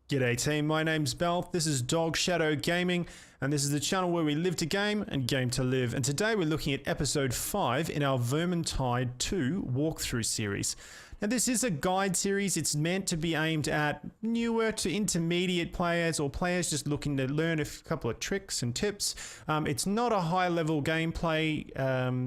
G'day team, my name's Bell, this is Dog Shadow Gaming, and this is the channel where we live to game and game to live. And today we're looking at episode 5 in our Vermintide 2 walkthrough series. Now this is a guide series, it's meant to be aimed at newer to intermediate players or players just looking to learn a couple of tricks and tips. It's not a high level gameplay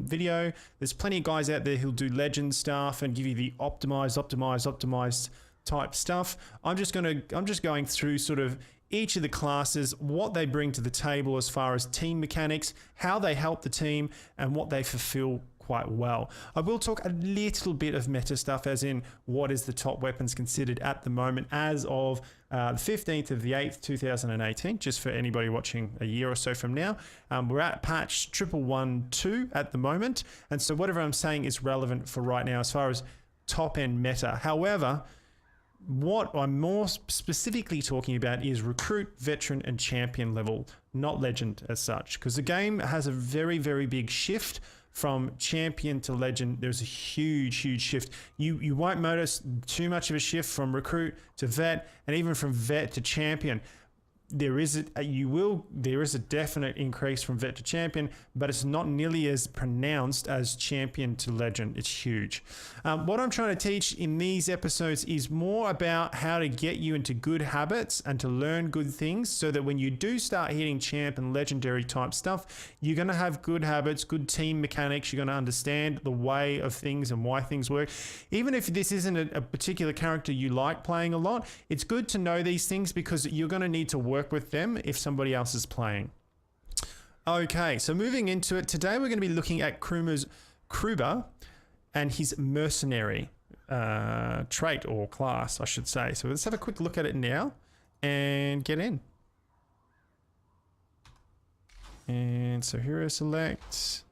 video. There's plenty of guys out there who'll do legend stuff and give you the optimized type stuff. I'm just going through sort of each of the classes, what they bring to the table as far as team mechanics, how they help the team, and what they fulfill quite well. I will talk a little bit of meta stuff, as in what is the top weapons considered at the moment as of the 15th of the 8th, 2018, just for anybody watching a year or so from now. We're at patch 1112 at the moment, and so whatever I'm saying is relevant for right now as far as top end meta. However, what I'm more specifically talking about is recruit, veteran, and champion level, not legend as such, because the game has a very, very big shift from champion to legend. There's a huge shift. You won't notice too much of a shift from recruit to vet, and even from vet to champion. There is a definite increase from vet to champion, but it's not nearly as pronounced as champion to legend. It's huge. What I'm trying to teach in these episodes is more about how to get you into good habits and to learn good things, so that when you do start hitting champ and legendary type stuff, you're going to have good habits, good team mechanics. You're going to understand the way of things and why things work. Even if this isn't a particular character you like playing a lot, it's good to know these things, because you're going to need to work with them if somebody else is playing. Okay, so moving into it, today we're going to be looking at Kruber and his mercenary trait or class, I should say. So let's have a quick look at it now and get in. And so hero select.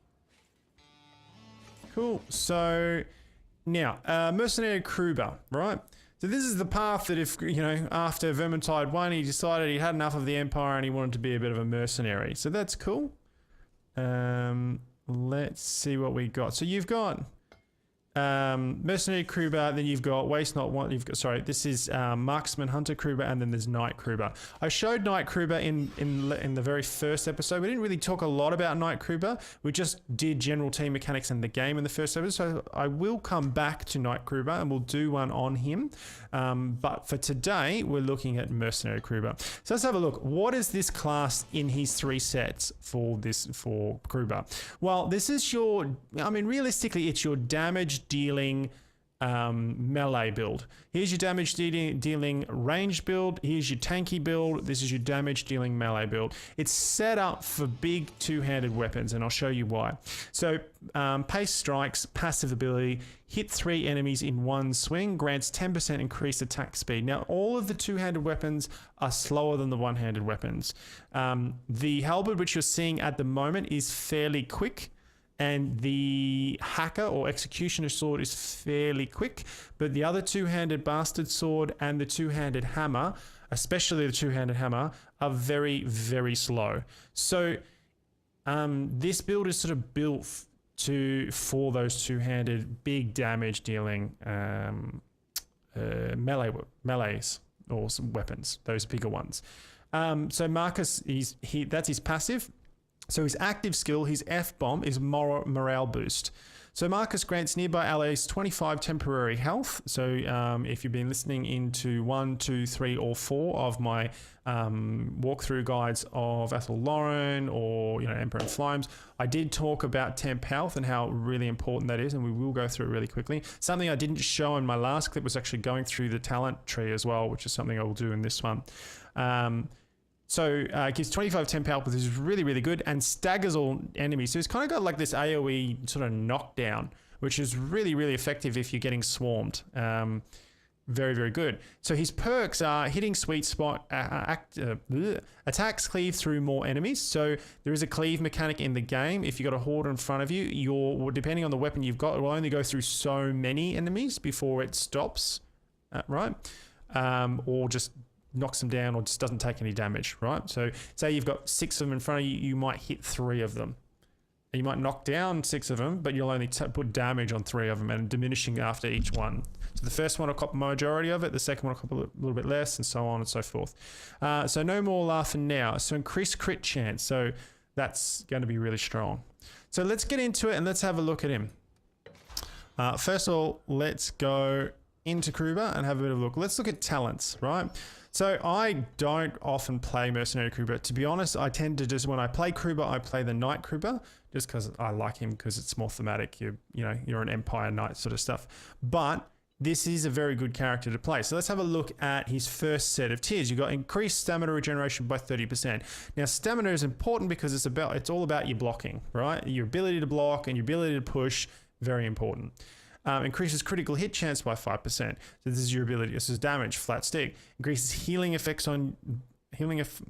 Cool. So now, mercenary Kruber, right? So this is the path that if, after Vermintide 1, he decided he had enough of the Empire and he wanted to be a bit of a mercenary. So that's cool. Let's see what we got. So you've got mercenary Kruber, then you've got waste not one. This is marksman hunter Kruber, and then there's knight Kruber. I showed knight Kruber in the very first episode. We didn't really talk a lot about knight Kruber. We just did general team mechanics in the game in the first episode. So I will come back to knight Kruber and we'll do one on him. But for today, we're looking at mercenary Kruber. So let's have a look. What is this class in his 3 sets for Kruber? Well, this is realistically, it's your damage dealing melee build. Here's your damage dealing range build. Here's your tanky build. This is your damage dealing melee build. It's set up for big two-handed weapons, and I'll show you why. So pace strikes, passive ability, hit 3 enemies in one swing, grants 10% increased attack speed. Now all of the two-handed weapons are slower than the one-handed weapons. The halberd, which you're seeing at the moment, is fairly quick, and the hacker or executioner sword is fairly quick, but the other two-handed bastard sword and the two-handed hammer, especially the two-handed hammer, are very, very slow. So this build is sort of built for those two-handed big damage dealing melees or some weapons, those bigger ones. So Marcus, that's his passive. So his active skill, his F-bomb, is morale boost. So Marcus grants nearby allies 25 temporary health. So if you've been listening into 1, 2, 3, or 4 of my walkthrough guides of Athel Lauren or Emperor and Flames, I did talk about temp health and how really important that is, and we will go through it really quickly. Something I didn't show in my last clip was actually going through the talent tree as well, which is something I will do in this one. So it gives 25 temp health, which is really, really good, and staggers all enemies. So it's kind of got like this AoE sort of knockdown, which is really, really effective if you're getting swarmed. Very, very good. So his perks are hitting sweet spot, attacks cleave through more enemies. So there is a cleave mechanic in the game. If you've got a horde in front of you, depending on the weapon you've got, it will only go through so many enemies before it stops, right? Or just knocks them down or just doesn't take any damage, right? So say you've got 6 of them in front of you, you might hit 3 of them. You might knock down 6 of them, but you'll only put damage on 3 of them and diminishing after each one. So the first one will cop majority of it, the second one will cop a little bit less, and so on and so forth. So no more laughing now. So increased crit chance. So that's going to be really strong. So let's get into it and let's have a look at him. First of all, let's go into Kruber and have a bit of a look. Let's look at talents, right? So I don't often play Mercenary Kruber. To be honest, I tend to just, when I play Kruber, I play the Knight Kruber just because I like him because it's more thematic. You're an Empire Knight sort of stuff. But this is a very good character to play. So let's have a look at his first set of tiers. You've got increased stamina regeneration by 30%. Now, stamina is important because it's all about your blocking, right? Your ability to block and your ability to push, very important. Increases critical hit chance by 5%. So this is your ability. This is damage, flat stick. Increases healing effects increases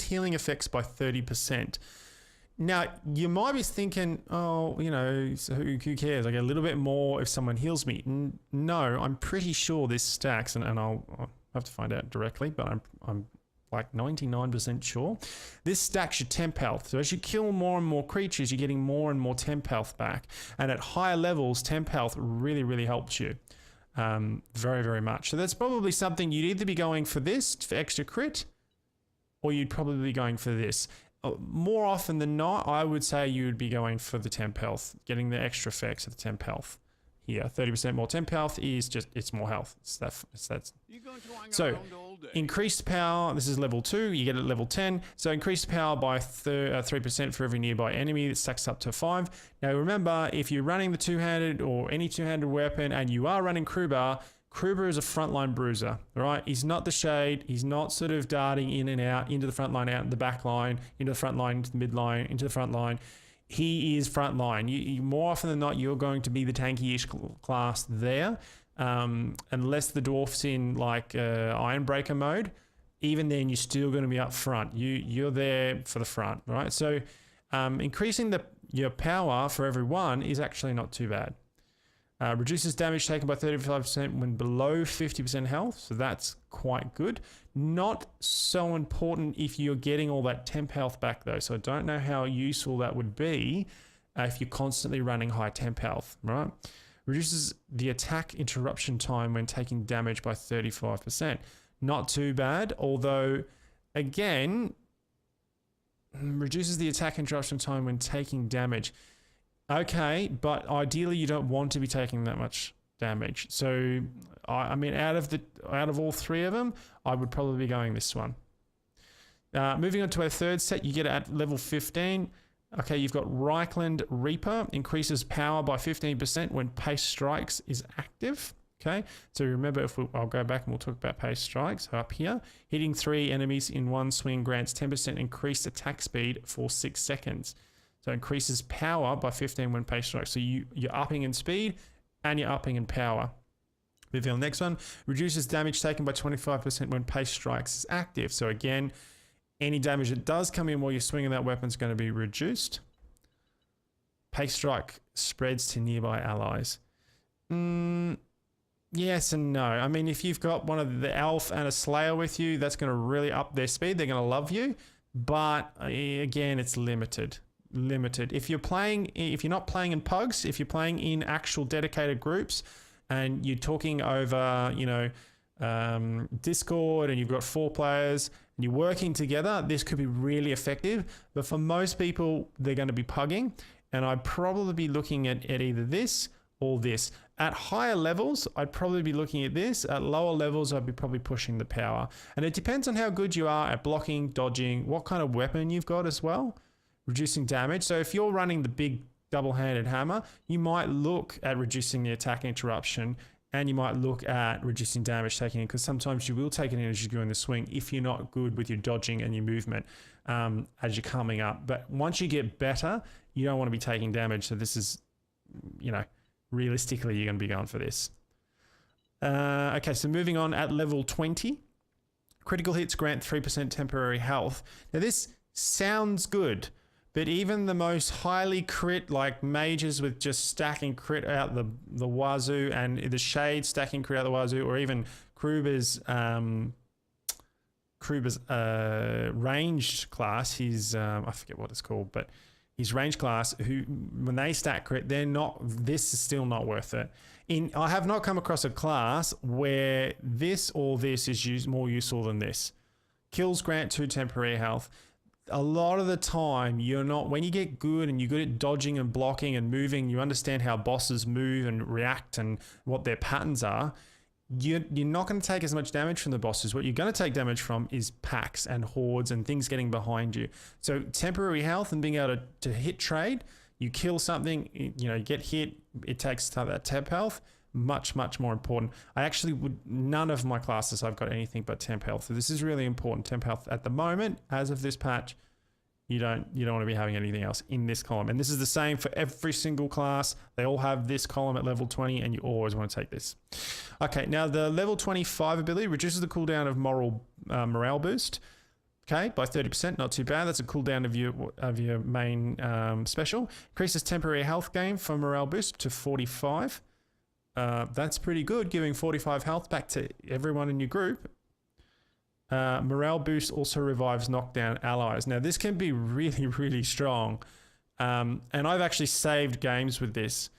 healing effects by 30%. Now, you might be thinking, oh, so who cares? I get a little bit more if someone heals me. No, I'm pretty sure this stacks, and I'll have to find out directly, but I'm like 99% sure. This stacks your temp health. So as you kill more and more creatures, you're getting more and more temp health back. And at higher levels, temp health really, really helps you. Very, very much. So that's probably something you'd either be going for this, for extra crit, or you'd probably be going for this. More often than not, I would say you would be going for the temp health, getting the extra effects of the temp health. Here, 30% more temp health is just, it's more health. So increased power, this is level 2, you get it at level 10. So increased power by 3% for every nearby enemy, that stacks up to 5. Now remember, if you're running the two-handed or any two-handed weapon and you are running Kruber, Kruber is a frontline bruiser, right? He's not the shade. He's not sort of darting in and out, into the front line, out in the back line, into the front line, into the mid line, into the front line. He is front line. You more often than not, you're going to be the tanky-ish class there, unless the dwarf's in like Ironbreaker mode. Even then, you're still going to be up front. You're there for the front, right? So increasing your power for every one is actually not too bad. Reduces damage taken by 35% when below 50% health, so that's quite good. Not so important if you're getting all that temp health back though, so I don't know how useful that would be if you're constantly running high temp health, right? Reduces the attack interruption time when taking damage by 35%. Not too bad, although again, reduces the attack interruption time when taking damage. Okay, but ideally you don't want to be taking that much damage. So, I mean, out of all 3 of them, I would probably be going this one. Moving on to our third set, you get it at level 15. Okay, you've got Ryland Reaper, increases power by 15% when Pace Strikes is active. Okay, so remember, I'll go back and we'll talk about Pace Strikes up here. Hitting 3 enemies in one swing grants 10% increased attack speed for 6 seconds. So increases power by 15 when Pace Strikes. So you're upping in speed and you're upping in power. Moving on to the next one. Reduces damage taken by 25% when Pace Strikes is active. So again, any damage that does come in while you're swinging that weapon is going to be reduced. Pace Strike spreads to nearby allies. Yes and no. I mean, if you've got one of the Elf and a Slayer with you, that's going to really up their speed. They're going to love you. But again, it's limited. If you're not playing in pugs, if you're playing in actual dedicated groups and you're talking over, Discord and you've got 4 players and you're working together, this could be really effective. But for most people, they're going to be pugging, and I'd probably be looking at either this or this. At higher levels, I'd probably be looking at this. At lower levels, I'd be probably pushing the power. And it depends on how good you are at blocking, dodging, what kind of weapon you've got as well. Reducing damage. So if you're running the big double-handed hammer, you might look at reducing the attack interruption, and you might look at reducing damage taken in, because sometimes you will take it in as you go in the swing if you're not good with your dodging and your movement as you're coming up. But once you get better, you don't want to be taking damage. So this is, realistically, you're going to be going for this. Okay, so moving on at level 20. Critical hits grant 3% temporary health. Now this sounds good. But even the most highly crit, like mages with just stacking crit out the wazoo, and the shade stacking crit out the wazoo, or even Krubers ranged class, he's I forget what it's called, but his range class, who when they stat crit, they're not. This is still not worth it. I have not come across a class where this or this is more useful than this. Kills grant 2 temporary health. A lot of the time, you're not, when you get good and you're good at dodging and blocking and moving, you understand how bosses move and react and what their patterns are. You're not going to take as much damage from the bosses. What you're going to take damage from is packs and hordes and things getting behind you. So temporary health and being able to hit trade, you kill something, you get hit, it takes that temp health. Much more important. I actually none of my classes I've got anything but temp health. So this is really important. Temp health at the moment, as of this patch, you don't want to be having anything else in this column. And this is the same for every single class. They all have this column at level 20 and you always want to take this. Okay, now the level 25 ability reduces the cooldown of morale boost. Okay, by 30%, not too bad. That's a cooldown of your main special. Increases temporary health gain for morale boost to 45. That's pretty good, giving 45 health back to everyone in your group. Morale boost also revives knockdown allies. Now, this can be really strong. And I've actually saved games with this.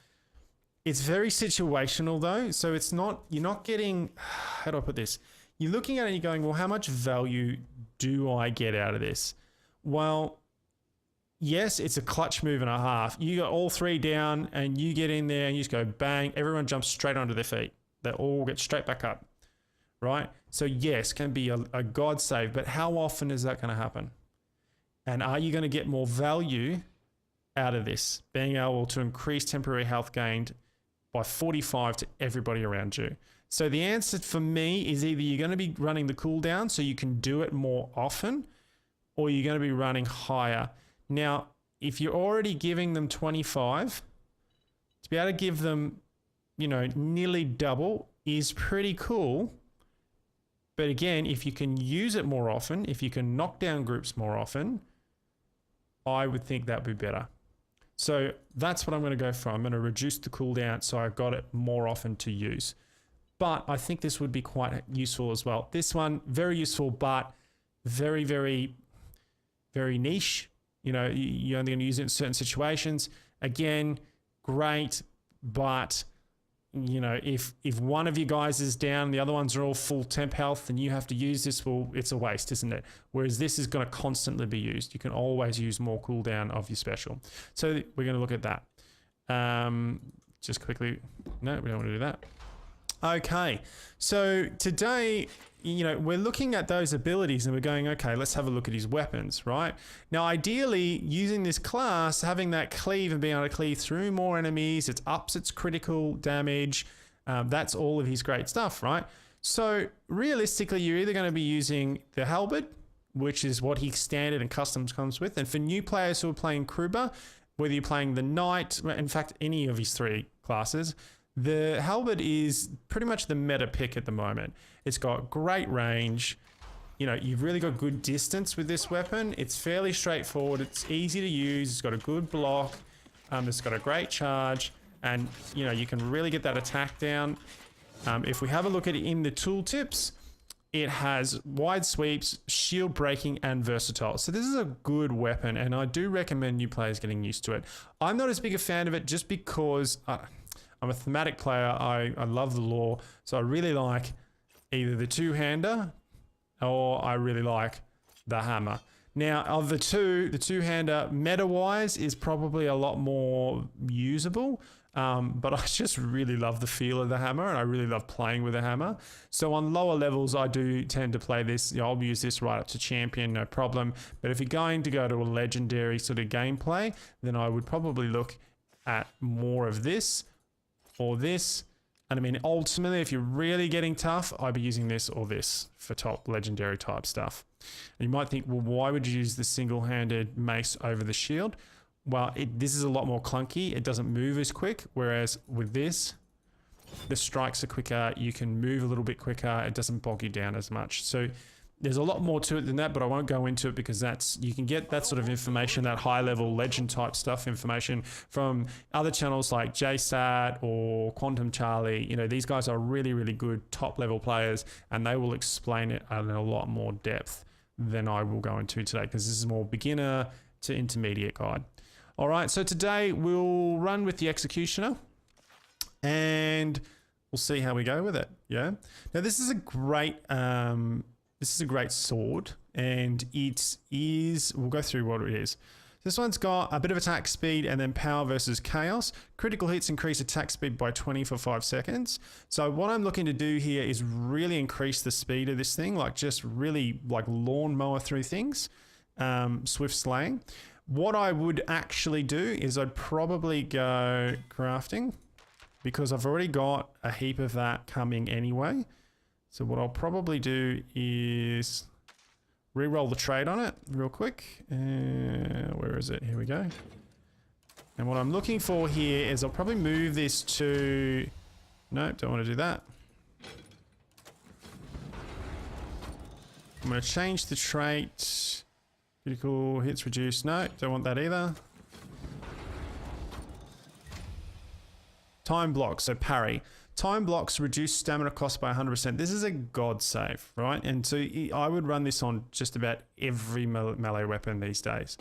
It's very situational though. So it's not, you're not getting, how do I put this? You're looking at it and you're going, well, how much value do I get out of this? Well, yes, it's a clutch move and a half. You got all 3 down and you get in there and you just go bang. Everyone jumps straight onto their feet. They all get straight back up, right? So yes, can be a god save, but how often is that going to happen? And are you going to get more value out of this? Being able to increase temporary health gained by 45 to everybody around you. So the answer for me is either you're going to be running the cooldown so you can do it more often, or you're going to be running higher. Now, if you're already giving them 25, to be able to give them, nearly double is pretty cool. But again, if you can use it more often, if you can knock down groups more often, I would think that would be better. So that's what I'm going to go for. I'm going to reduce the cooldown so I've got it more often to use. But I think this would be quite useful as well. This one, very useful, but very niche. You're only going to use it in certain situations. Again, great, but if one of you guys is down, the other ones are all full temp health, and you have to use this, well, it's a waste, isn't it? Whereas this is going to constantly be used. You can always use more cooldown of your special. So we're going to look at that. Just quickly, no, we don't want to do that. Okay, so today, we're looking at those abilities and we're going, okay, let's have a look at his weapons, right? Now, ideally, using this class, having that cleave and being able to cleave through more enemies, it ups its critical damage. That's all of his great stuff, right? So realistically, you're either going to be using the halberd, which is what he standard and customs comes with. And for new players who are playing Kruber, whether you're playing the knight, in fact, any of his 3 classes, the halberd is pretty much the meta pick at the moment. It's got great range. You've really got good distance with this weapon. It's fairly straightforward. It's easy to use. It's got a good block. It's got a great charge. And, you can really get that attack down. If we have a look at it in the tooltips, it has wide sweeps, shield breaking, and versatile. So this is a good weapon, and I do recommend new players getting used to it. I'm not as big a fan of it just because I'm a thematic player. I love the lore. So I really like either the two-hander or I really like the hammer. Now, of the two-hander, meta-wise, is probably a lot more usable. But I just really love the feel of the hammer, and I really love playing with the hammer. So on lower levels, I do tend to play this. I'll use this right up to champion, no problem. But if you're going to go to a legendary sort of gameplay, then I would probably look at more of this or this. And I mean, ultimately, if you're really getting tough, I'd be using this or this for top legendary type stuff. And you might think, well, why would you use the single-handed mace over the shield? Well, this is a lot more clunky. It doesn't move as quick, whereas with this, the strikes are quicker. You can move a little bit quicker. It doesn't bog you down as much. So there's a lot more to it than that, but I won't go into it because you can get that sort of information, that high-level legend type stuff information from other channels like JSAT or Quantum Charlie. These guys are really, really good top-level players, and they will explain it in a lot more depth than I will go into today because this is more beginner to intermediate guide. All right, so today we'll run with the Executioner and we'll see how we go with it. Yeah. Now this is a great sword, and it is, we'll go through what it is. This one's got a bit of attack speed and then power versus chaos. Critical hits increase attack speed by 20 for 5 seconds. So what I'm looking to do here is really increase the speed of this thing, like just really like lawnmower through things, swift slaying. What I would actually do is I'd probably go crafting, because I've already got a heap of that coming anyway. So what I'll probably do is re-roll the trade on it real quick. Where is it? Here we go. And what I'm looking for here is I'll probably move this to... No, don't want to do that. I'm going to change the trait. Critical hits reduced. No, don't want that either. Time blocks, so parry. Time blocks reduce stamina cost by 100%. This is a god save, right? And so I would run this on just about every melee weapon these days.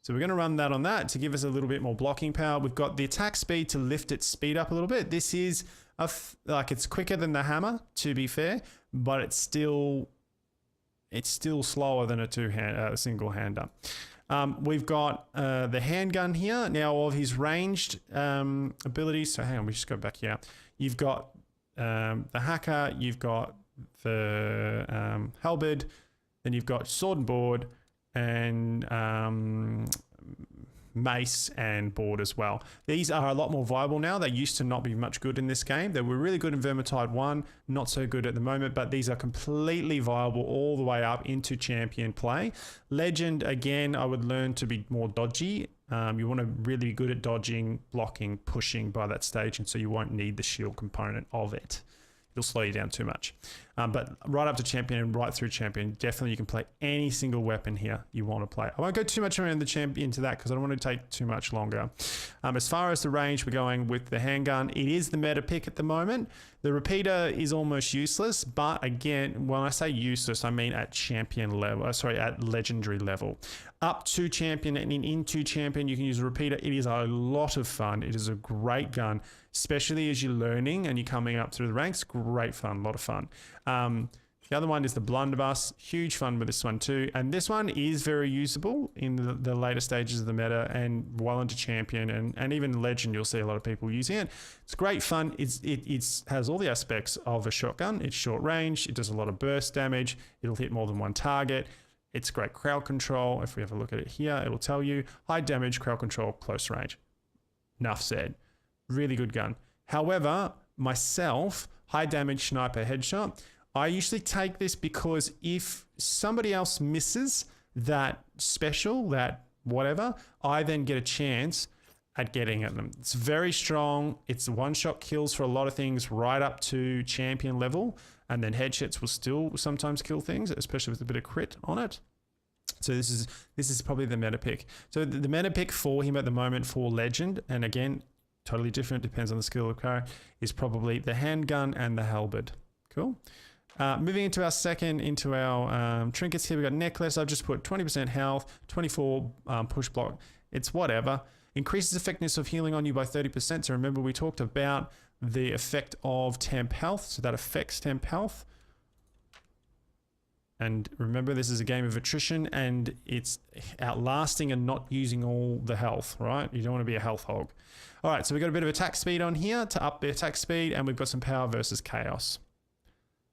So we're going to run that on that to give us a little bit more blocking power. We've got the attack speed to lift its speed up a little bit. This is it's quicker than the hammer, to be fair, but it's still slower than a single hander. We've got the handgun here. Now of his ranged abilities. So hang on, we just go back here. You've got the hacker, you've got the halberd, then you've got sword and board, and mace and board as well. These are a lot more viable now. They used to not be much good in this game. They were really good in Vermintide 1, not so good at the moment, but these are completely viable all the way up into champion play. Legend, again, I would learn to be more dodgy. You want to really be good at dodging, blocking, pushing by that stage, and so you won't need the shield component of it. It'll slow you down too much. But right up to champion and right through champion, definitely you can play any single weapon here you want to play. I won't go too much around the champion into that because I don't want to take too much longer. As far as the range, we're going with the handgun. It is the meta pick at the moment. The repeater is almost useless, but again, when I say useless, I mean at champion level, at legendary level. Up to champion and into champion, you can use a repeater. It is a lot of fun. It is a great gun, especially as you're learning and you're coming up through the ranks. Great fun, a lot of fun. The other one is the Blunderbuss. Huge fun with this one too. And this one is very usable in the later stages of the meta and well into champion and even legend. You'll see a lot of people using it. It's great fun. It has all the aspects of a shotgun. It's short range. It does a lot of burst damage. It'll hit more than one target. It's great crowd control. If we have a look at it here, it'll tell you high damage, crowd control, close range. Enough said. Really good gun. However, myself, high damage sniper headshot, I usually take this because if somebody else misses that special, that whatever, I then get a chance at getting at them. It's very strong. It's one-shot kills for a lot of things right up to champion level, and then headshots will still sometimes kill things, especially with a bit of crit on it. So this is probably the meta pick. So the meta pick for him at the moment for legend, and again, totally different, depends on the skill of the character, is probably the handgun and the halberd. Cool. Moving into our trinkets here, we got necklace. I've just put 20% health, 24 push block. It's whatever. Increases effectiveness of healing on you by 30%. So remember we talked about the effect of temp health. So that affects temp health. And remember, this is a game of attrition and it's outlasting and not using all the health, right? You don't want to be a health hog. All right, so we've got a bit of attack speed on here to up the attack speed, and we've got some power versus chaos.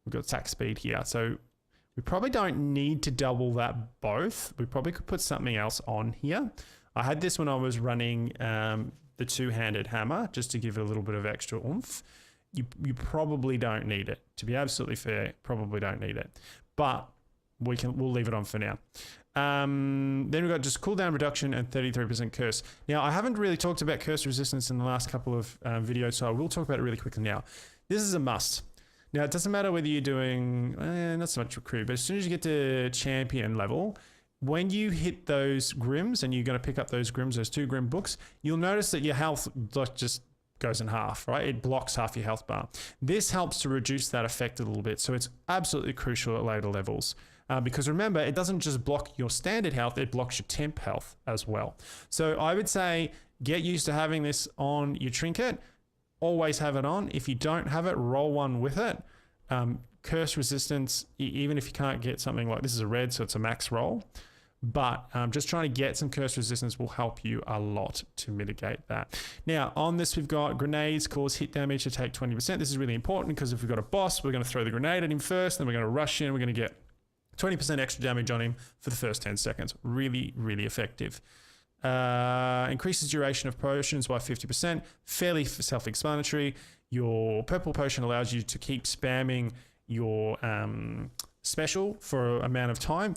We've got attack speed here. So we probably don't need to double that both. We probably could put something else on here. I had this when I was running the two-handed hammer, just to give it a little bit of extra oomph. You probably don't need it. To be absolutely fair, probably don't need it. But we'll leave it on for now. Then we've got just cooldown reduction and 33% curse. Now, I haven't really talked about curse resistance in the last couple of videos, so I will talk about it really quickly now. This is a must. Now, it doesn't matter whether you're doing, not so much recruit, but as soon as you get to champion level, when you hit those grims, and you're going to pick up those grims, those 2 grim books, you'll notice that your health just goes in half, right? It blocks half your health bar. This helps to reduce that effect a little bit, so it's absolutely crucial at later levels. because remember, it doesn't just block your standard health, it blocks your temp health as well. So I would say get used to having this on your trinket. Always have it on. If you don't have it, roll one with it. Curse resistance, even if you can't get something like this is a red, so it's a max roll. But just trying to get some curse resistance will help you a lot to mitigate that. Now, on this, we've got grenades cause hit damage to take 20%. This is really important because if we've got a boss, we're going to throw the grenade at him first, then we're going to rush in, we're going to get 20% extra damage on him for the first 10 seconds. Really, really effective. Increases duration of potions by 50%. Fairly self-explanatory. Your purple potion allows you to keep spamming your special for an amount of time.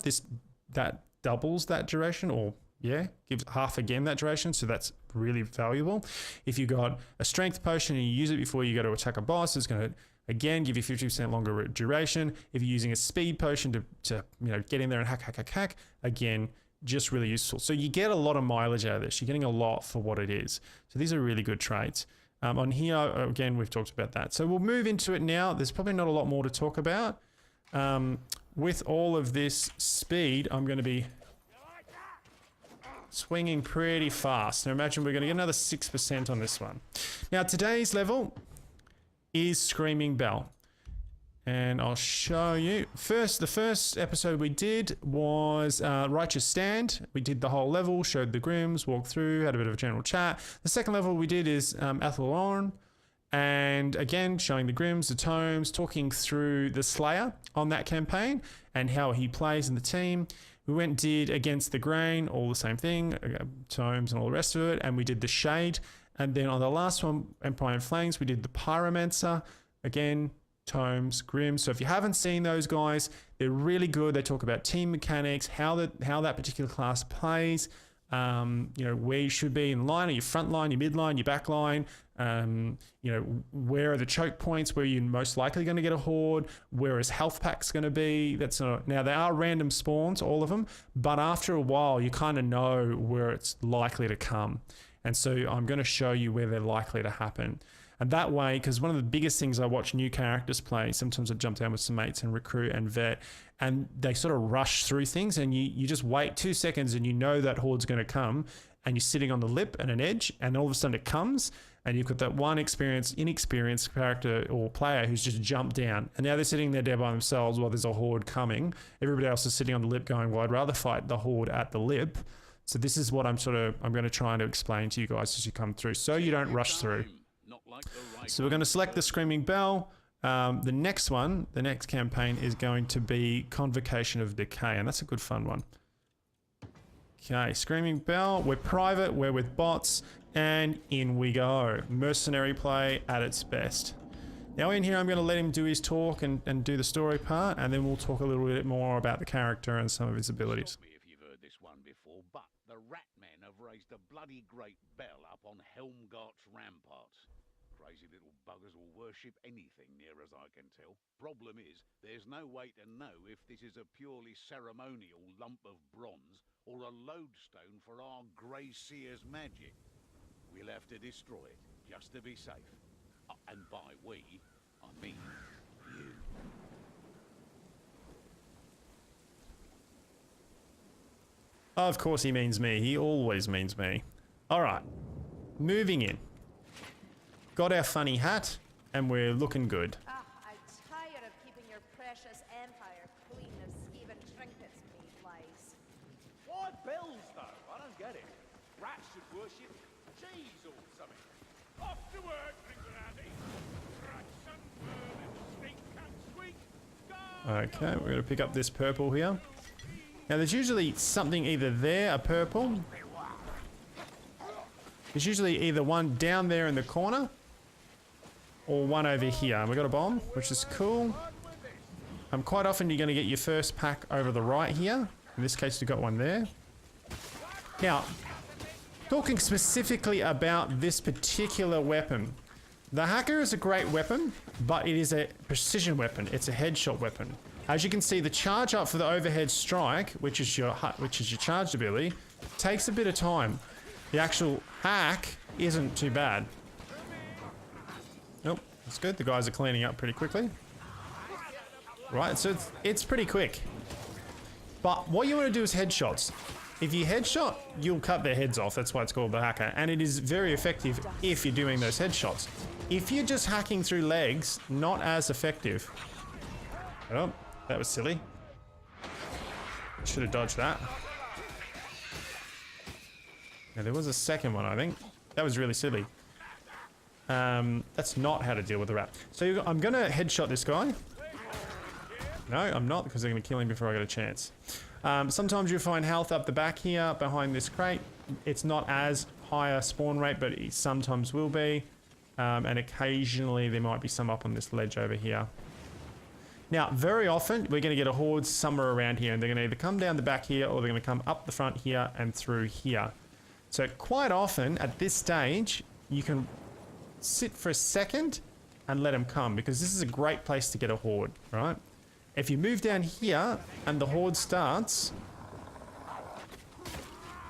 That doubles that duration, or gives half again that duration, so that's really valuable. If you got a strength potion and you use it before you go to attack a boss, it's going to again give you 50% longer duration. If you're using a speed potion to get in there and hack, again, just really useful. So you get a lot of mileage out of this. You're getting a lot for what it is. So these are really good traits. On here, again, we've talked about that. So we'll move into it now. There's probably not a lot more to talk about. With all of this speed, I'm going to be swinging pretty fast. Now imagine we're going to get another 6% on this one. Now today's level is Screaming Bell. And I'll show you. The first episode we did was Righteous Stand. We did the whole level, showed the Grims, walked through, had a bit of a general chat. The second level we did is Athlorn. And again, showing the Grims, the Tomes, talking through the Slayer on that campaign and how he plays in the team. We went and did Against the Grain, all the same thing, Tomes and all the rest of it. And we did the Shade. And then on the last one, Empire in Flames, we did the Pyromancer. Again, Tomes, Grimm. So if you haven't seen those guys, they're really good. They talk about team mechanics, how that particular class plays, where you should be in line, or your front line, your mid line, your back line, where are the choke points where you're most likely going to get a horde, where is health packs going to be. Now they are random spawns, all of them, but after a while you kind of know where it's likely to come. And so I'm going to show you where they're likely to happen. And that way, because one of the biggest things I watch new characters play, sometimes I jump down with some mates and recruit and vet, and they sort of rush through things, and you just wait 2 seconds and you know that horde's going to come, and you're sitting on the lip and an edge, and all of a sudden it comes, and you've got that one inexperienced character or player who's just jumped down, and now they're sitting there by themselves while there's a horde coming. Everybody else is sitting on the lip going, well, I'd rather fight the horde at the lip. So this is what I'm going to try to explain to you guys as you come through, so you don't rush through. So we're going to select the Screaming Bell. The next campaign is going to be Convocation of Decay, and that's a good fun one. Okay, Screaming Bell. We're private, we're with bots, and in we go. Mercenary play at its best. Now in here, I'm going to let him do his talk and do the story part, and then we'll talk a little bit more about the character and some of his abilities. If you've heard this one before, but the Ratmen have raised a bloody great bell up on Helmgart's ramparts. Crazy little buggers will worship anything near as I can tell. Problem is, there's no way to know if this is a purely ceremonial lump of bronze or a lodestone for our Grey Seer's magic. We'll have to destroy it, just to be safe. And by we, I mean you. Of course he means me. He always means me. Alright, moving in. Got our funny hat, and we're looking good. I'm tired of keeping your precious empire clean of even trinkets, me flies. Why bells, though? I don't get it. Rats should worship cheese or something. Off to work, Ringradi. Rats and vermin, stink and sweet. Okay, we're going to pick up this purple here. Now there's usually something either there, a purple. There's usually either one down there in the corner, or one over here. And we got a bomb, which is cool. Quite often you're going to get your first pack over the right here. In this case, we got one there. Now, talking specifically about this particular weapon. The Hacker is a great weapon, but it is a precision weapon. It's a headshot weapon. As you can see, the charge up for the overhead strike, which is your charged ability, takes a bit of time. The actual hack isn't too bad. Nope, that's good. The guys are cleaning up pretty quickly. Right, so it's pretty quick. But what you want to do is headshots. If you headshot, you'll cut their heads off. That's why it's called the hacker. And it is very effective if you're doing those headshots. If you're just hacking through legs, not as effective. Oh, that was silly. Should have dodged that. Now, there was a second one, I think. That was really silly. That's not how to deal with the rat. So I'm going to headshot this guy. No, I'm not, because they're going to kill him before I get a chance. Sometimes you'll find health up the back here behind this crate. It's not as high a spawn rate, but it sometimes will be. And occasionally there might be some up on this ledge over here. Now, very often we're going to get a horde somewhere around here, and they're going to either come down the back here or they're going to come up the front here and through here. So quite often at this stage, you can sit for a second and let them come, because this is a great place to get a horde, right? If you move down here and the horde starts,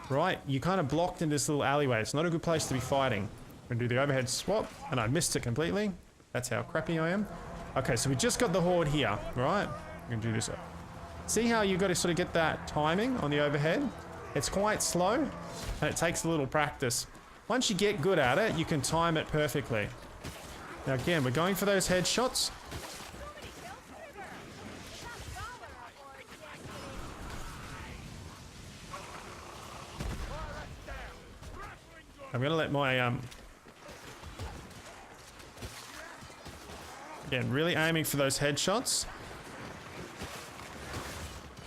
right, you're kind of blocked in this little alleyway. It's not a good place to be fighting. I'm going to do the overhead swap, and I missed it completely. That's how crappy I am. Okay, so we just got the horde here, right? I'm going to do this. See how you've got to sort of get that timing on the overhead? It's quite slow, and it takes a little practice. Once you get good at it, you can time it perfectly. Now again, we're going for those headshots. I'm going to let my, again, really aiming for those headshots.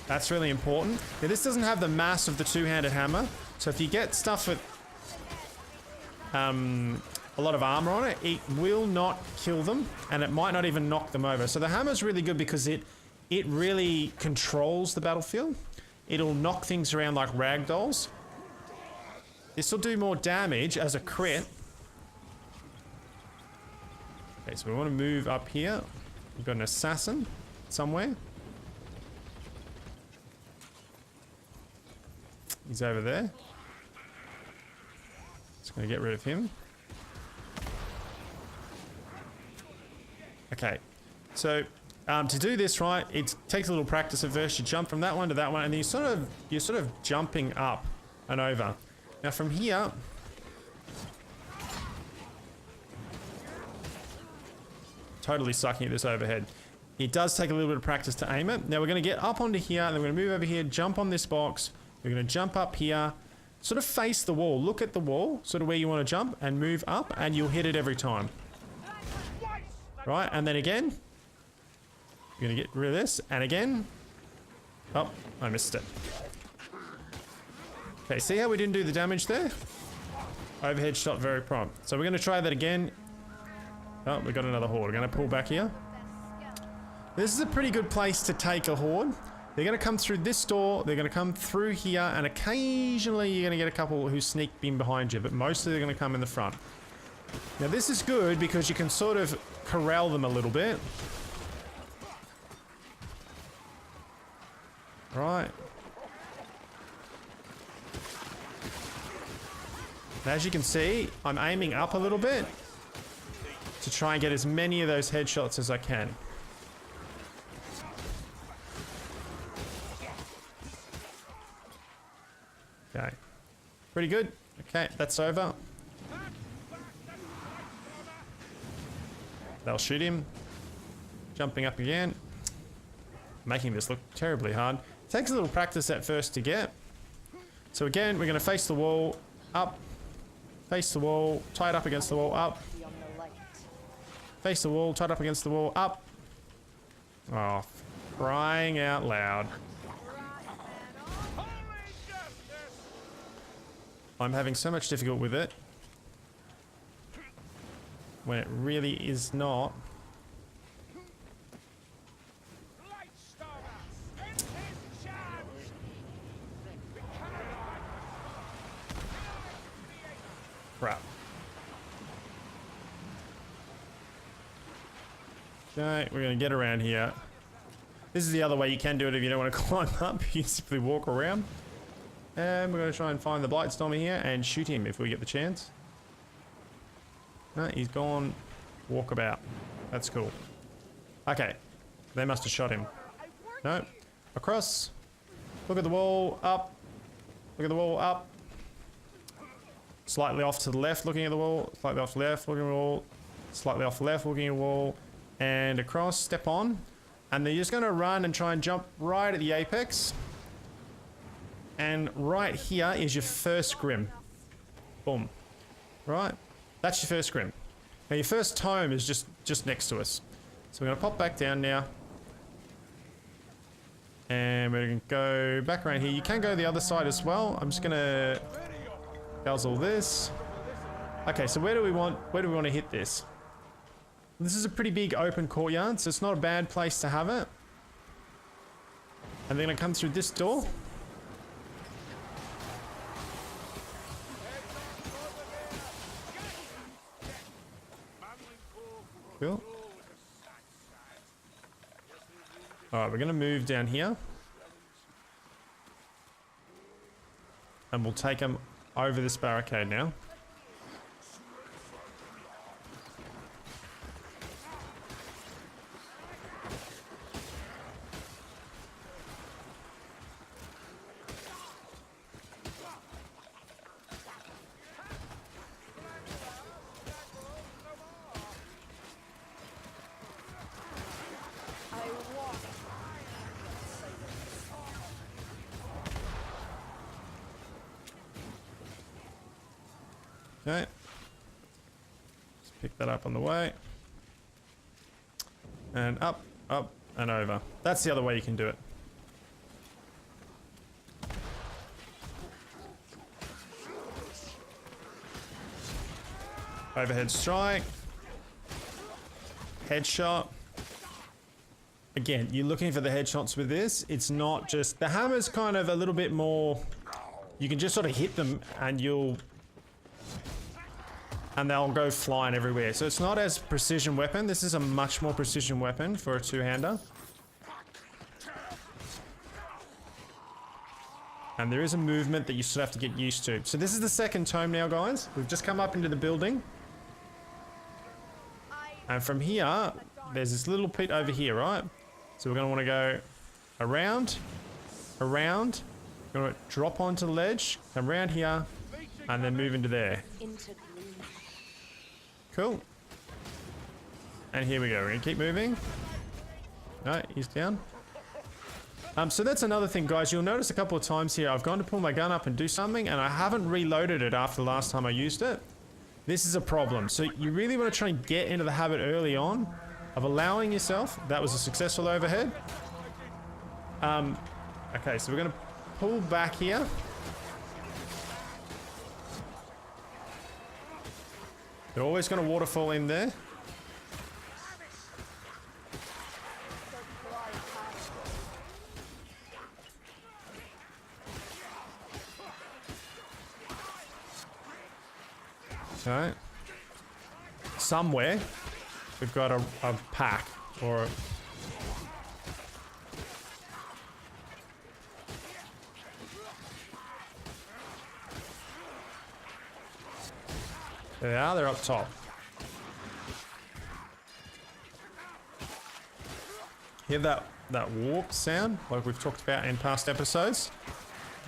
That's really important. Now, this doesn't have the mass of the two-handed hammer, so if you get stuff with a lot of armor on it, it will not kill them, and it might not even knock them over. So the hammer's really good because it really controls the battlefield. It'll knock things around like ragdolls. This will do more damage as a crit. Okay, so we want to move up here. We've got an assassin somewhere. He's over there. Just going to get rid of him. Okay, so to do this right, it takes a little practice at first. You jump from that one to that one, and then you're sort of jumping up and over. Now from here, totally sucking at this overhead. It does take a little bit of practice to aim it. Now we're going to get up onto here, and then we're going to move over here, jump on this box. We're going to jump up here, sort of face the wall. Look at the wall, sort of where you want to jump, and move up, and you'll hit it every time. Right, and then again. You're going to get rid of this, and again. Oh, I missed it. Okay, see how we didn't do the damage there? Overhead shot very prompt. So we're going to try that again. Oh, we got another horde. We're going to pull back here. This is a pretty good place to take a horde. They're going to come through this door, they're going to come through here, and occasionally you're going to get a couple who sneak in behind you, but mostly they're going to come in the front. Now this is good because you can sort of corral them a little bit. Right. And as you can see, I'm aiming up a little bit to try and get as many of those headshots as I can. Okay. Pretty good. Okay, that's over. They'll shoot him. Jumping up again. Making this look terribly hard. Takes a little practice at first to get. So again, we're going to face the wall, up. Face the wall, tied up against the wall, up. Face the wall, tied up against the wall, up. Oh, crying out loud. I'm having so much difficulty with it when it really is not. Crap. Okay, we're going to get around here. This is the other way you can do it if you don't want to climb up. You simply walk around. And we're going to try and find the Blightstormer here and shoot him if we get the chance. No, he's gone walkabout. That's cool. Okay. They must have shot him. No. Across. Look at the wall, up. Look at the wall, up. Slightly off to the left, looking at the wall. Slightly off the left, looking at the wall. Slightly off the left, looking at the wall. And across, step on. And then you're just going to run and try and jump right at the apex. And right here is your first grim. Boom. Right? That's your first grim. Now your first tome is just next to us. So we're going to pop back down now. And we're going to go back around here. You can go the other side as well. I'm just going to guzzle this. Okay, so where do we want to hit this? This is a pretty big open courtyard, so it's not a bad place to have it. And they're going to come through this door. Cool. Alright, we're going to move down here. And we'll take them over this barricade now. Okay. Let's pick that up on the way. And up, up, and over. That's the other way you can do it. Overhead strike. Headshot. Again, you're looking for the headshots with this. It's not just... The hammer's kind of a little bit more... You can just sort of hit them and they'll go flying everywhere. So it's not as precision weapon. This is a much more precision weapon for a two-hander. And there is a movement that you sort of have to get used to. So this is the second tome now, guys. We've just come up into the building. And from here, there's this little pit over here, right? So we're going to want to go around, around. We're going to drop onto the ledge, come around here, and then move into there. Cool. And here we go. We're going to keep moving. No, he's down. So that's another thing, guys. You'll notice a couple of times here I've gone to pull my gun up and do something, and I haven't reloaded it after the last time I used it. This is a problem. So you really want to try and get into the habit early on of allowing yourself. That was a successful overhead. Okay, so we're going to pull back here. They're always going to waterfall in there. Okay. Somewhere we've got a pack or a... There they are, they're up top. Hear that warp sound like we've talked about in past episodes?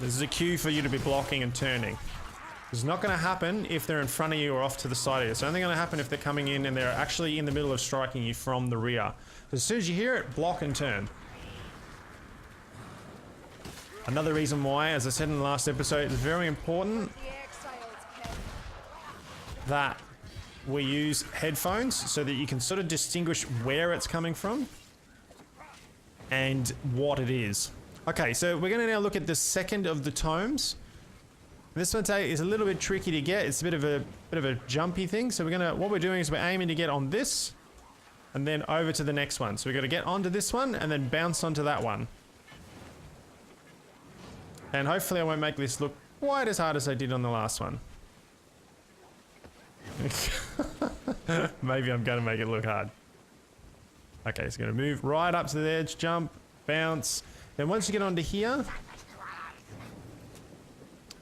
This is a cue for you to be blocking and turning. It's not going to happen if they're in front of you or off to the side of you. It's only going to happen if they're coming in and they're actually in the middle of striking you from the rear. As soon as you hear it, block and turn. Another reason why, as I said in the last episode, it's very important that we use headphones so that you can sort of distinguish where it's coming from and what it is. Okay, so we're going to now look at the second of the tomes. This one is a little bit tricky to get. It's a bit of a jumpy thing. So what we're doing is we're aiming to get on this and then over to the next one. So we've got to get onto this one and then bounce onto that one. And hopefully I won't make this look quite as hard as I did on the last one. Maybe I'm going to make it look hard. Okay, so going to move right up to the edge, jump, bounce. Then once you get onto here...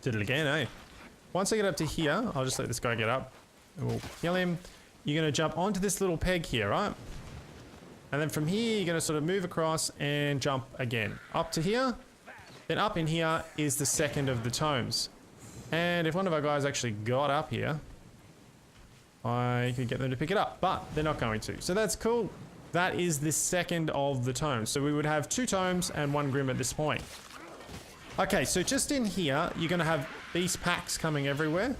Did it again, eh? Once I get up to here, I'll just let this guy get up. And we'll kill him. You're going to jump onto this little peg here, right? And then from here, you're going to sort of move across and jump again. Up to here. Then up in here is the second of the tomes. And if one of our guys actually got up here, I could get them to pick it up, but they're not going to. So that's cool. That is the second of the tomes. So we would have 2 tomes and 1 grim at this point. Okay, so just in here, you're going to have these packs coming everywhere.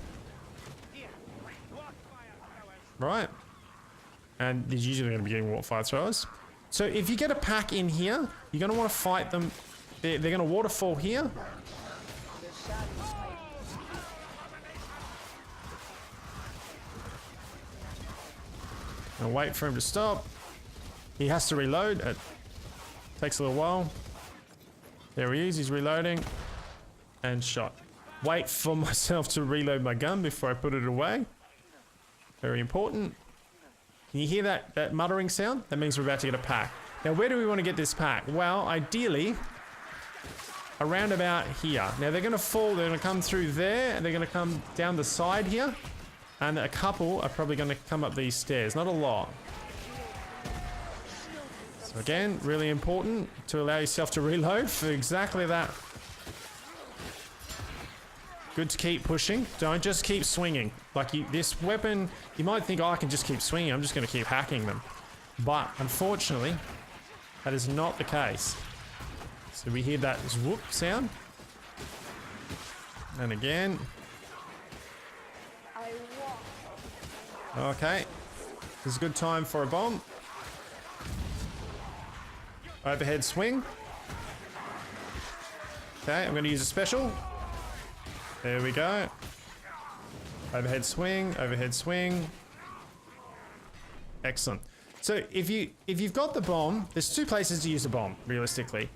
Right. And there's usually going to be getting water fire throwers. So if you get a pack in here, you're going to want to fight them. They're going to waterfall here. And wait for him to stop. He has to reload. It takes a little while. There he is. He's reloading. And shot. Wait for myself to reload my gun before I put it away. Very important. Can you hear that muttering sound? That means we're about to get a pack. Now, where do we want to get this pack? Well, ideally, around about here. Now, they're going to fall. They're going to come through there. And they're going to come down the side here. And a couple are probably going to come up these stairs. Not a lot. So again, really important to allow yourself to reload for exactly that. Good to keep pushing. Don't just keep swinging. Like this weapon, you might think, oh, I can just keep swinging. I'm just going to keep hacking them. But unfortunately, that is not the case. So we hear that whoop sound. And again. Okay, this is a good time for a bomb. Overhead swing. Okay, I'm going to use a special. There we go. Overhead swing, overhead swing. Excellent. So if you've got the bomb, there's 2 places to use a bomb, realistically.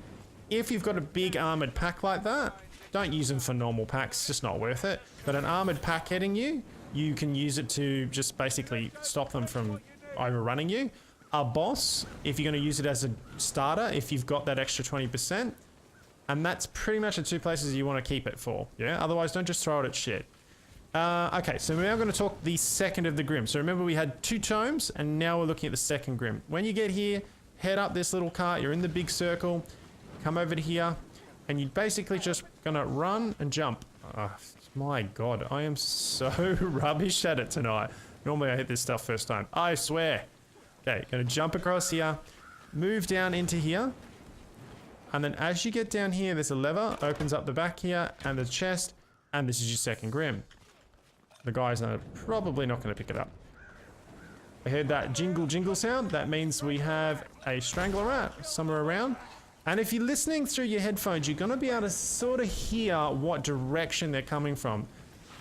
If you've got a big armored pack like that, don't use them for normal packs, it's just not worth it. But an armored pack hitting you, you can use it to just basically stop them from overrunning you. A boss, if you're going to use it as a starter, if you've got that extra 20%. And that's pretty much the 2 places you want to keep it for. Yeah, otherwise don't just throw it at shit. Okay, so we're now going to talk the second of the grim. So remember we had 2 tomes and now we're looking at the second grim. When you get here, head up this little cart, you're in the big circle, come over to here, and you're basically just going to run and jump. My God, I am so rubbish at it tonight. Normally I hit this stuff first time. I swear. Okay, gonna jump across here, move down into here, and then as you get down here, there's a lever, opens up the back here, and the chest, and this is your second grim. The guys are probably not gonna pick it up. I heard that jingle jingle sound. That means we have a strangler rat somewhere around. And if you're listening through your headphones, you're going to be able to sort of hear what direction they're coming from.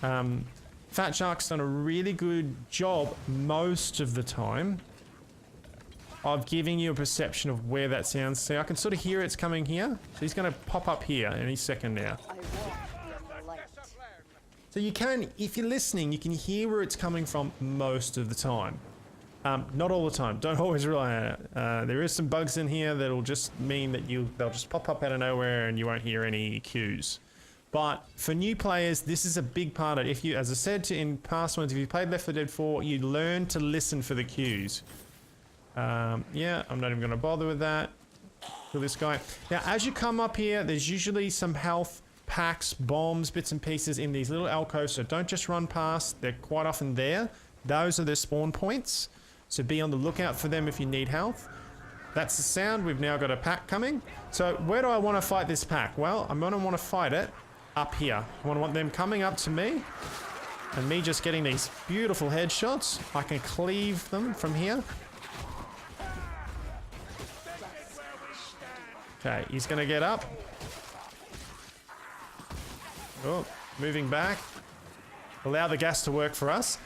Fatshark's done a really good job most of the time of giving you a perception of where that sounds. So I can sort of hear it's coming here. So he's going to pop up here any second now. So you can, if you're listening, you can hear where it's coming from most of the time. Not all the time. Don't always rely on it. There is some bugs in here that'll just mean that they'll just pop up out of nowhere and you won't hear any cues. But for new players, this is a big part of it. If you, as I said in past ones, if you played Left 4 Dead 4, you learn to listen for the cues. Yeah, I'm not even going to bother with that. Kill this guy. Now, as you come up here, there's usually some health packs, bombs, bits and pieces in these little alcoves, so don't just run past. They're quite often there. Those are their spawn points. So be on the lookout for them if you need health. That's the sound. We've now got a pack coming. So where do I want to fight this pack? Well, I'm going to want to fight it up here. I want them coming up to me and me just getting these beautiful headshots. I can cleave them from here. Okay, he's going to get up. Oh, moving back. Allow the gas to work for us.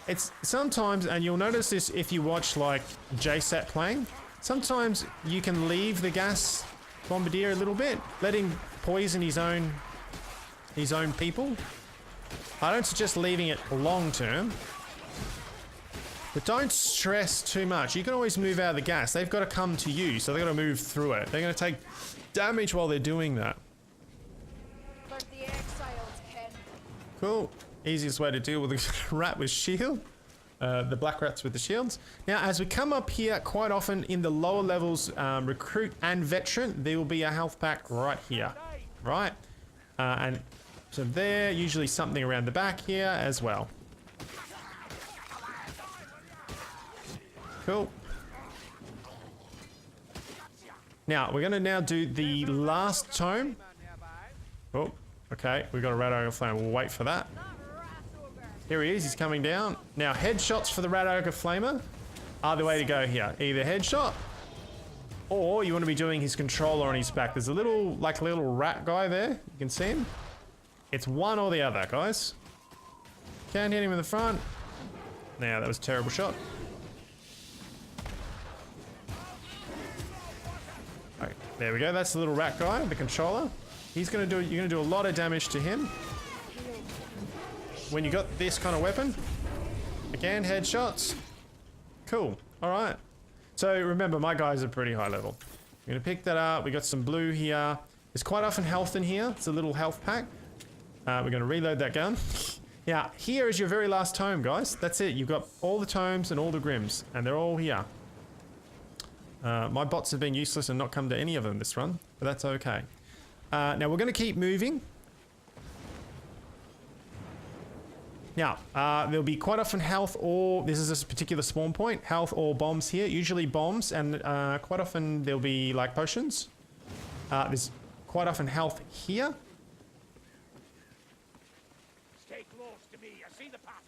It's sometimes, and you'll notice this if you watch like JSAT playing, sometimes you can leave the gas bombardier a little bit, let him poison his own people. I don't suggest leaving it long term, but don't stress too much. You can always move out of the gas. They've got to come to you, so they've got to move through it. They're going to take damage while they're doing that. For the exiles, Ken. Cool. Easiest way to deal with a rat with shield. The black rats with the shields. Now, as we come up here, quite often in the lower levels, recruit and veteran, there will be a health pack right here. right? And so there, usually something around the back here as well. Cool. Now, we're going to now do the last tome. Oh, okay. We've got a Rat Ogre Flamer. We'll wait for that. Here he is. He's coming down. Now, headshots for the Rat Ogre Flamer are the way to go here. Either headshot, or you want to be doing his controller on his back. There's a little, like a little rat guy there. You can see him. It's one or the other, guys. Can't hit him in the front. Now, that was a terrible shot. Okay, there we go. That's the little rat guy, the controller. He's gonna do. You're gonna do a lot of damage to him. When you got this kind of weapon, again, headshots. Cool. All right. So remember, my guys are pretty high level. I'm gonna pick that up. We got some blue here. There's quite often health in here. It's a little health pack. We're gonna reload that gun. Now, here is your very last tome, guys. That's it. You've got all the tomes and all the Grims, and they're all here. My bots have been useless and not come to any of them this run, but that's okay. Now, we're gonna keep moving. Now, there'll be quite often health or, this is a particular spawn point, health or bombs here. Usually bombs, and quite often there'll be like potions. There's quite often health here. Stay close to me. I see the path.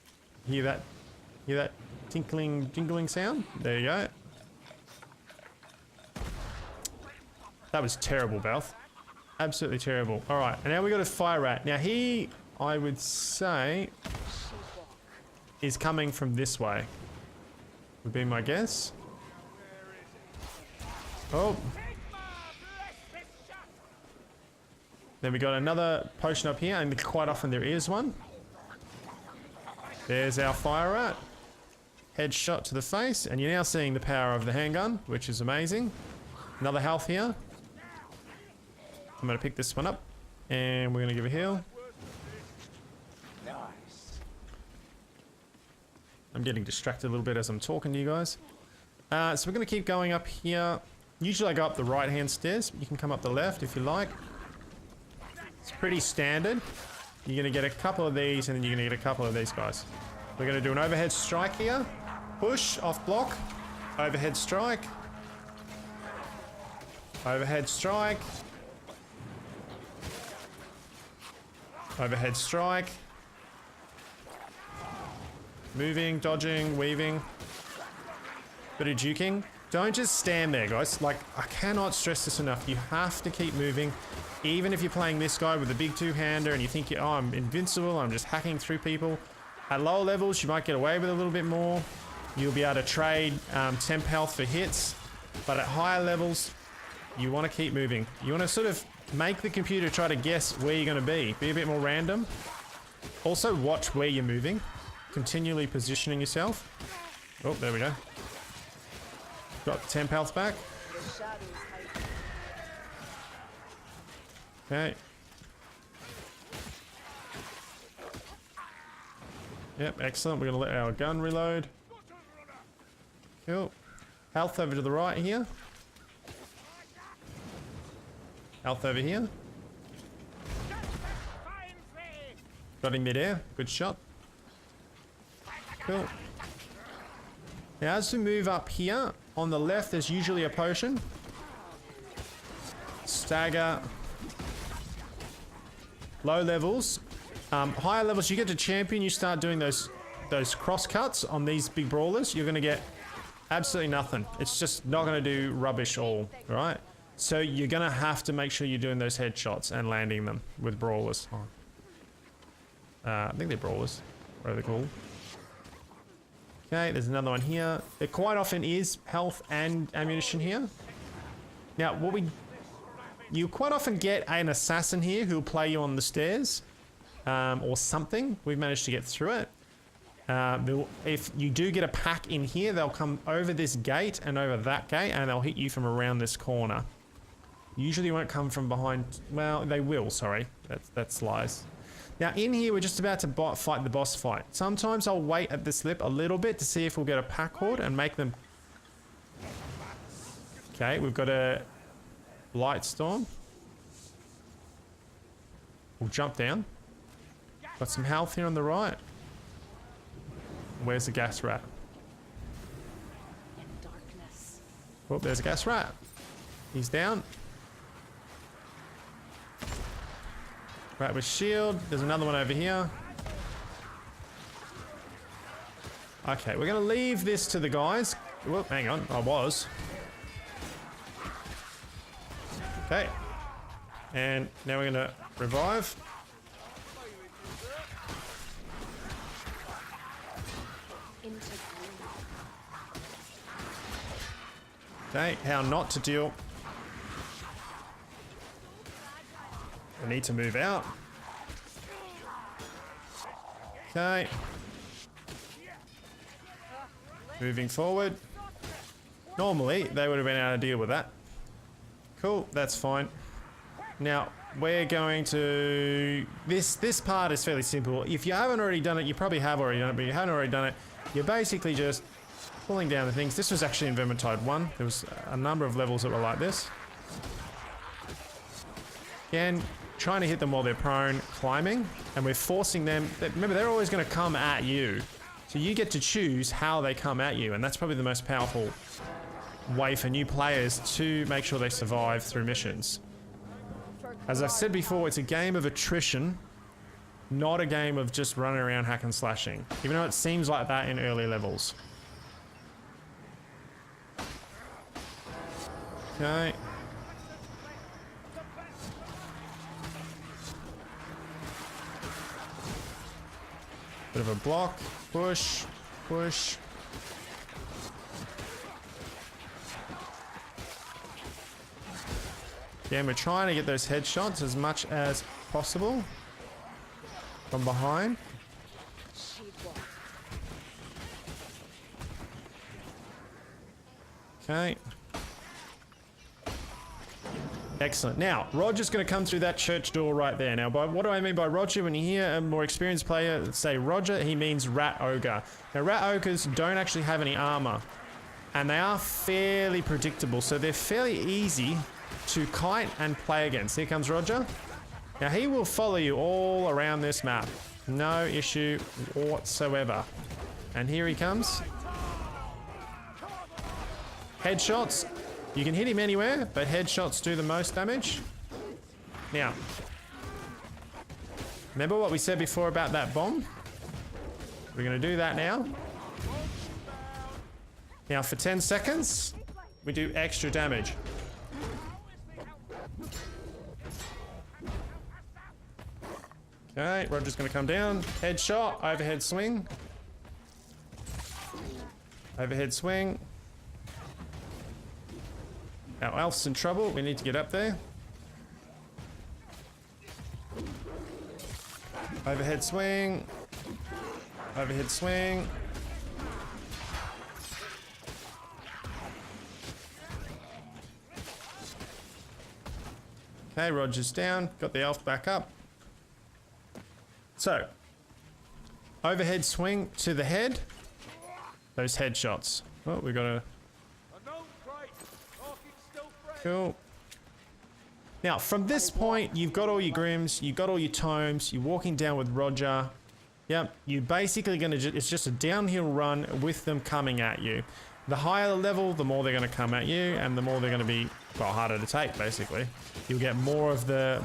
Hear that tinkling, jingling sound? There you go. That was terrible, Balth. Absolutely terrible. All right, and now we got a fire rat. Now he, I would say, is coming from this way. Would be my guess. Oh. Then we got another potion up here, and quite often there is one. There's our fire rat. Headshot to the face, and you're now seeing the power of the handgun, which is amazing. Another health here. I'm gonna pick this one up, and we're gonna give a heal. I'm getting distracted a little bit as I'm talking to you guys. So we're gonna keep going up here. Usually I go up the right-hand stairs. You can come up the left if you like. It's pretty standard. You're gonna get a couple of these, and then you're gonna get a couple of these guys. We're gonna do an overhead strike here. Push, off block. Overhead strike. Overhead strike. Overhead strike. Moving, dodging, weaving. Bit of juking. Don't just stand there, guys. Like, I cannot stress this enough. You have to keep moving. Even if you're playing this guy with a big two-hander and you think, oh, I'm invincible, I'm just hacking through people. At lower levels, you might get away with a little bit more. You'll be able to trade temp health for hits. But at higher levels, you want to keep moving. You want to sort of make the computer try to guess where you're going to be. Be a bit more random. Also, watch where you're moving. Continually positioning yourself. Oh, there we go. Got temp health back. Okay. Yep, excellent. We're going to let our gun reload. Cool. Health over to the right here. Health over here. Got him mid-air. Good shot. Cool. Now as we move up here, on the left there's usually a potion. Stagger. Low levels. Higher levels, you get to champion, you start doing those cross cuts on these big brawlers, you're going to get absolutely nothing. It's just not going to do rubbish all, right? So you're going to have to make sure you're doing those headshots and landing them with brawlers. I think they're brawlers, whatever they're called. Okay, there's another one here. There quite often is health and ammunition here. Now, you quite often get an assassin here who'll play you on the stairs, or something. We've managed to get through it. If you do get a pack in here, they'll come over this gate and over that gate, and they'll hit you from around this corner. Usually won't come from behind. Well, they will, sorry. That's lies. Now in here, we're just about to fight the boss fight. Sometimes I'll wait at this lip a little bit to see if we'll get a pack horde and make them... Okay, we've got a light storm. We'll jump down. Got some health here on the right. Where's the gas rat? In darkness. Oh, there's a gas rat. He's down. Rat with shield. There's another one over here. Okay, we're going to leave this to the guys. Whoop, hang on. I was. Okay. And now we're going to revive. Okay, how not to deal. I need to move out. Okay. Moving forward. Normally, they would have been able to deal with that. Cool, that's fine. Now, we're going to... This part is fairly simple. If you haven't already done it, you probably have already done it, but you haven't already done it, you're basically just pulling down the things. This was actually in Vermintide 1. There was a number of levels that were like this. Again, trying to hit them while they're prone, climbing, and we're forcing them... Remember, they're always going to come at you. So you get to choose how they come at you, and that's probably the most powerful way for new players to make sure they survive through missions. As I've said before, it's a game of attrition, not a game of just running around hack and slashing, even though it seems like that in early levels. Okay. Bit of a block, push, push. Yeah, we're trying to get those headshots as much as possible from behind. Okay. Excellent. Now, Roger's going to come through that church door right there. Now, what do I mean by Roger? When you hear a more experienced player say Roger, he means rat ogre. Now, rat ogres don't actually have any armor, and they are fairly predictable, so they're fairly easy to kite and play against. Here comes Roger. Now, he will follow you all around this map. No issue whatsoever. And here he comes. Headshots. You can hit him anywhere, but headshots do the most damage. Now, remember what we said before about that bomb? We're going to do that now. Now, for 10 seconds, we do extra damage. Okay, Roger's going to come down. Headshot, overhead swing. Overhead swing. Our elf's in trouble. We need to get up there. Overhead swing. Overhead swing. Okay, Roger's down. Got the elf back up. So, overhead swing to the head. Those headshots. Oh, we got a... Cool. Now, from this point, you've got all your Grims, you've got all your Tomes, you're walking down with Roger. Yep, you're basically going to... It's just a downhill run with them coming at you. The higher the level, the more they're going to come at you, and the more they're going to be, well, harder to take, basically. You'll get more of the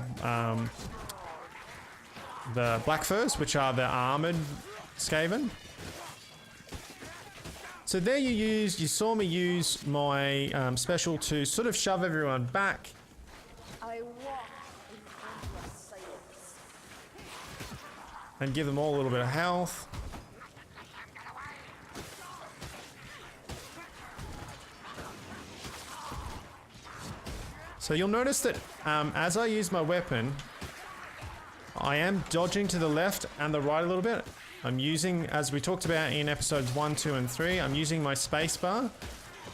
Black Furs, which are the armored Skaven. So there you saw me use my special to sort of shove everyone back. I walk in endless silence. And give them all a little bit of health. So you'll notice that as I use my weapon, I am dodging to the left and the right a little bit. I'm using, as we talked about in episodes 1, 2, and 3, I'm using my spacebar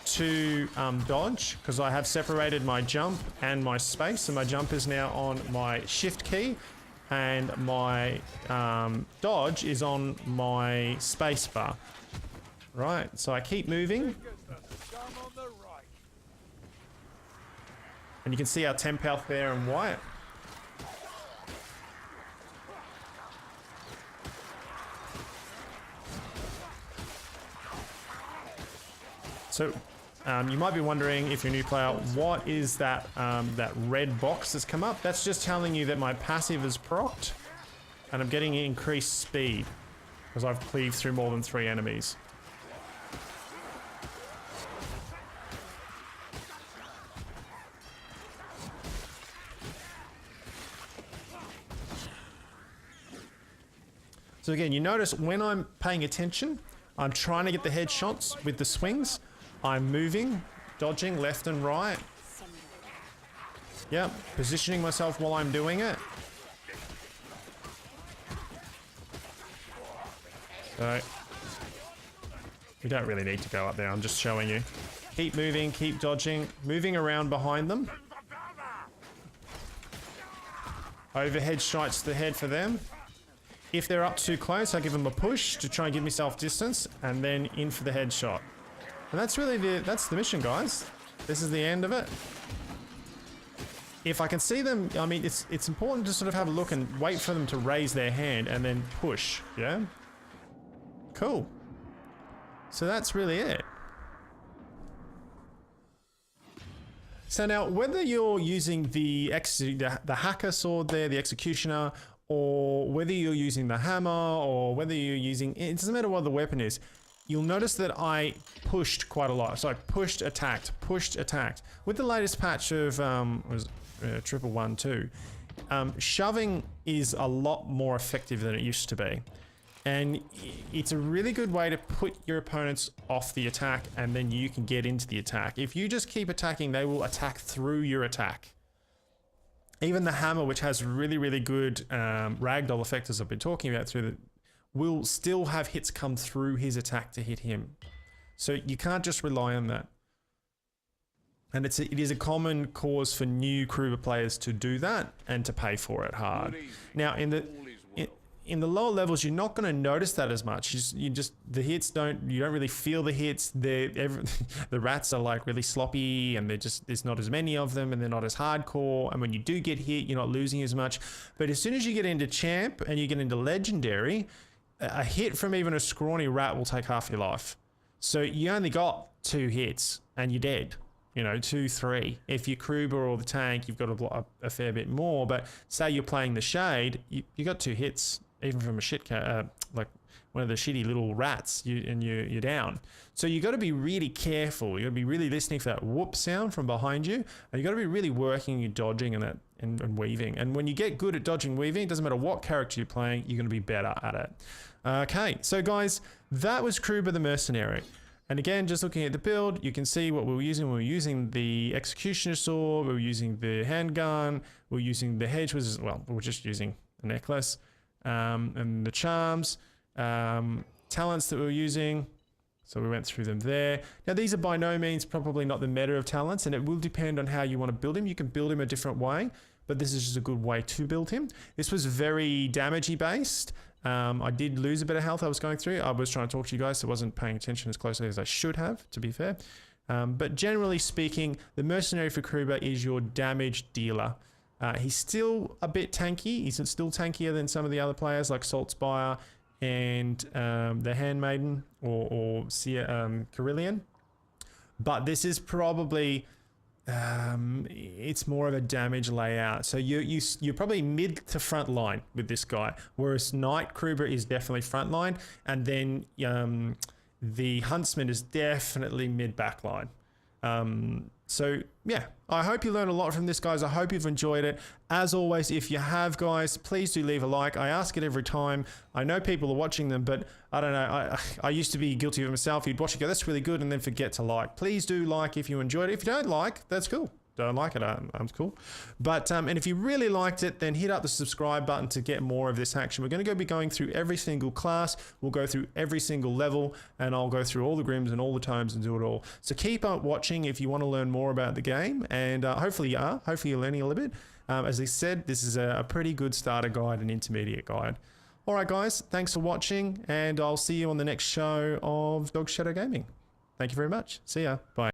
to dodge, because I have separated my jump and my space, so my jump is now on my shift key, and my dodge is on my spacebar. Right, so I keep moving. And you can see our temp health there in white. So you might be wondering, if you're a new player, what is that that red box that's come up? That's just telling you that my passive is procced and I'm getting increased speed because I've cleaved through more than 3 enemies. So again, you notice when I'm paying attention, I'm trying to get the headshots with the swings. I'm moving, dodging left and right. Yep, positioning myself while I'm doing it. So, we don't really need to go up there, I'm just showing you. Keep moving, keep dodging, moving around behind them. Overhead strikes to the head for them. If they're up too close, I give them a push to try and give myself distance, and then in for the headshot. And that's really that's the mission, guys. This is the end of it. If I can see them, I mean, it's important to sort of have a look and wait for them to raise their hand and then push, yeah? Cool. So that's really it. So now, whether you're using the hacker sword there, the executioner, or whether you're using the hammer, or whether you're using, it doesn't matter what the weapon is, you'll notice that I pushed quite a lot. So I pushed, attacked. With the latest patch of 1.1.1.2, shoving is a lot more effective than it used to be. And it's a really good way to put your opponents off the attack, and then you can get into the attack. If you just keep attacking, they will attack through your attack. Even the hammer, which has really, really good ragdoll effect, as I've been talking about, will still have hits come through his attack to hit him. So you can't just rely on that. And it is a common cause for new Kruber players to do that and to pay for it hard. Now, in the lower levels, you're not going to notice that as much. You don't really feel the hits. The rats are like really sloppy, and there's not as many of them, and they're not as hardcore. And when you do get hit, you're not losing as much. But as soon as you get into champ and you get into legendary, a hit from even a scrawny rat will take half your life. So you only got 2 hits and you're dead. 2, 3. If you're Kruber or the tank, you've got a fair bit more. But say you're playing the shade, you got 2 hits. Even from a like one of the shitty little rats, you're down. So you got to be really careful. You got to be really listening for that whoop sound from behind you, and you got to be really working your dodging and weaving. And when you get good at dodging and weaving, it doesn't matter what character you're playing, you're going to be better at it. Okay, so guys, that was Krubers the Mercenary. And again, just looking at the build, you can see what we were using. We were using the executioner sword, we were using the handgun, we were using the hedge, we were just using the necklace. And the charms, talents that we were using. So we went through them there. Now these are by no means probably not the meta of talents, and it will depend on how you want to build him. You can build him a different way, but this is just a good way to build him. This was very damagey based. I did lose a bit of health I was going through. I was trying to talk to you guys, so I wasn't paying attention as closely as I should have, to be fair. But generally speaking, the Mercenary for Kruber is your damage dealer. He's still a bit tanky. He's still tankier than some of the other players like Saltspire and the Handmaiden or Carillion. But this is probably, it's more of a damage layout. So you're probably mid to front line with this guy, whereas Knight Kruber is definitely front line, and then the Huntsman is definitely mid back line. So yeah, I hope you learned a lot from this, guys. I hope you've enjoyed it. As always, if you have, guys, please do leave a like. I ask it every time. I know people are watching them, but I don't know. I used to be guilty of it myself. You'd watch it, go, that's really good, and then forget to like. Please do like if you enjoyed it. If you don't like, that's cool. Don't like it, I'm cool. But, and if you really liked it, then hit up the subscribe button to get more of this action. We're going to be going through every single class. We'll go through every single level, and I'll go through all the Grims and all the tomes and do it all. So keep on watching if you want to learn more about the game, and hopefully you are. Hopefully you're learning a little bit. As I said, this is a pretty good starter guide and intermediate guide. All right, guys, thanks for watching, and I'll see you on the next show of Dog Shadow Gaming. Thank you very much. See ya. Bye.